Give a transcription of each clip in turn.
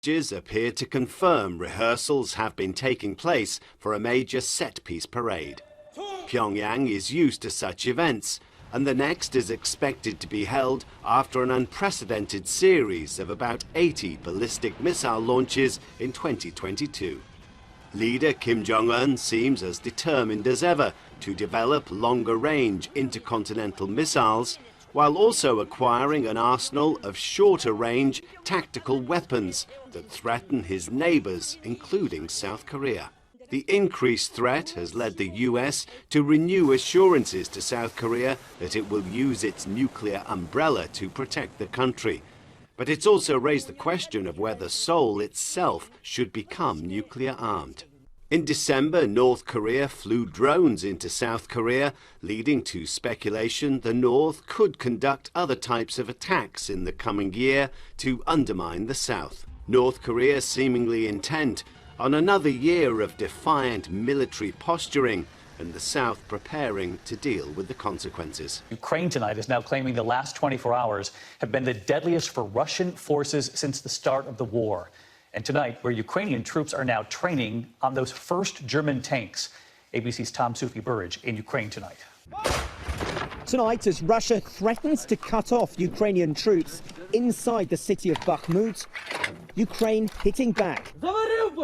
Images appear to confirm rehearsals have been taking place for a major set-piece parade. Pyongyang is used to such events, and the next is expected to be held after an unprecedented series of about 80 ballistic missile launches in 2022. Leader Kim Jong-un seems as determined as ever to develop longer-range intercontinental missiles, while also acquiring an arsenal of shorter-range tactical weapons that threaten his neighbors, including South Korea. The increased threat has led the US to renew assurances to South Korea that it will use its nuclear umbrella to protect the country. But it's also raised the question of whether Seoul itself should become nuclear-armed. In December, North Korea flew drones into South Korea, leading to speculation the North could conduct other types of attacks in the coming year to undermine the South. North Korea seemingly intent on another year of defiant military posturing, and the South preparing to deal with the consequences. Ukraine tonight is now claiming the last 24 hours have been the deadliest for Russian forces since the start of the war. And tonight, where Ukrainian troops are now training on those first German tanks. ABC's Tom Sufi-Burridge in Ukraine tonight. Tonight, as Russia threatens to cut off Ukrainian troops inside the city of Bakhmut, Ukraine hitting back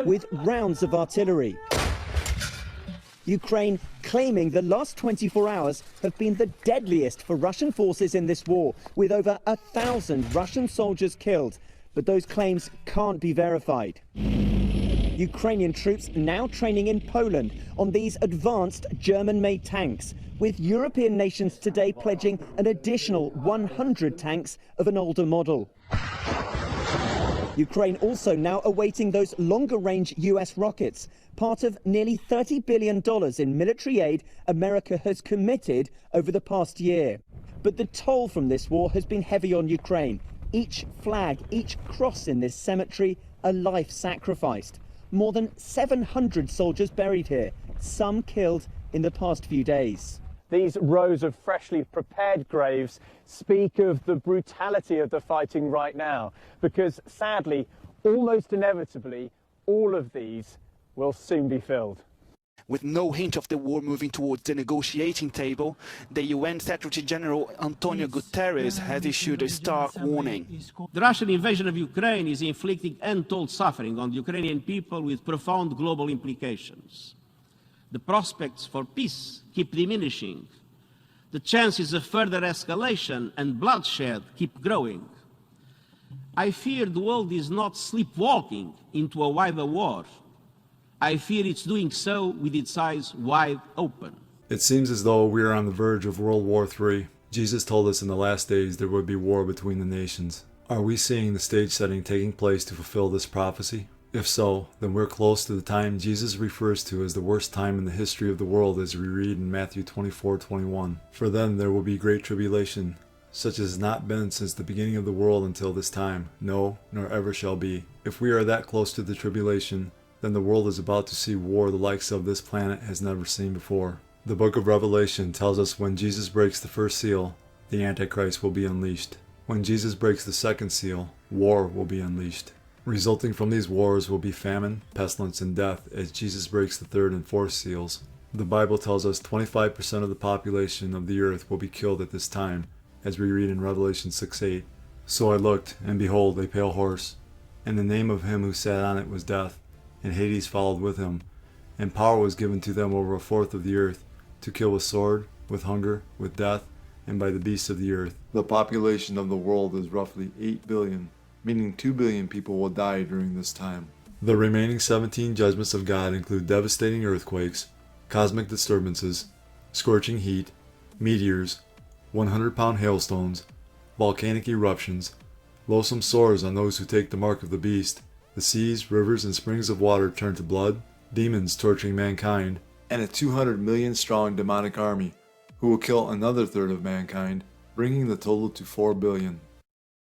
with rounds of artillery. Ukraine claiming the last 24 hours have been the deadliest for Russian forces in this war, with over 1,000 Russian soldiers killed. But those claims can't be verified. Ukrainian troops now training in Poland on these advanced German-made tanks, with European nations today pledging an additional 100 tanks of an older model. Ukraine also now awaiting those longer-range US rockets, part of nearly $30 billion in military aid America has committed over the past year. But the toll from this war has been heavy on Ukraine. Each flag, each cross in this cemetery, a life sacrificed. More than 700 soldiers buried here, some killed in the past few days. These rows of freshly prepared graves speak of the brutality of the fighting right now, because sadly, almost inevitably, all of these will soon be filled. With no hint of the war moving towards the negotiating table, the UN Secretary General Antonio Guterres has issued a stark warning. The Russian invasion of Ukraine is inflicting untold suffering on the Ukrainian people with profound global implications. The prospects for peace keep diminishing. The chances of further escalation and bloodshed keep growing. I fear the world is not sleepwalking into a wider war. I fear it's doing so with its eyes wide open. It seems as though we are on the verge of World War III. Jesus told us in the last days there would be war between the nations. Are we seeing the stage setting taking place to fulfill this prophecy? If so, then we're close to the time Jesus refers to as the worst time in the history of the world, as we read in Matthew 24:21. For then there will be great tribulation, such as has not been since the beginning of the world until this time, no, nor ever shall be. If we are that close to the tribulation, then the world is about to see war the likes of this planet has never seen before. The book of Revelation tells us when Jesus breaks the first seal, the Antichrist will be unleashed. When Jesus breaks the second seal, war will be unleashed. Resulting from these wars will be famine, pestilence, and death as Jesus breaks the third and fourth seals. The Bible tells us 25% of the population of the earth will be killed at this time, as we read in Revelation 6:8. So I looked, and behold, a pale horse, and the name of him who sat on it was Death, and Hades followed with him, and power was given to them over a fourth of the earth, to kill with sword, with hunger, with death, and by the beasts of the earth. The population of the world is roughly 8 billion, meaning 2 billion people will die during this time. The remaining 17 judgments of God include devastating earthquakes, cosmic disturbances, scorching heat, meteors, 100-pound hailstones, volcanic eruptions, loathsome sores on those who take the mark of the beast, the seas, rivers, and springs of water turn to blood, demons torturing mankind, and a 200 million strong demonic army who will kill another third of mankind, bringing the total to 4 billion.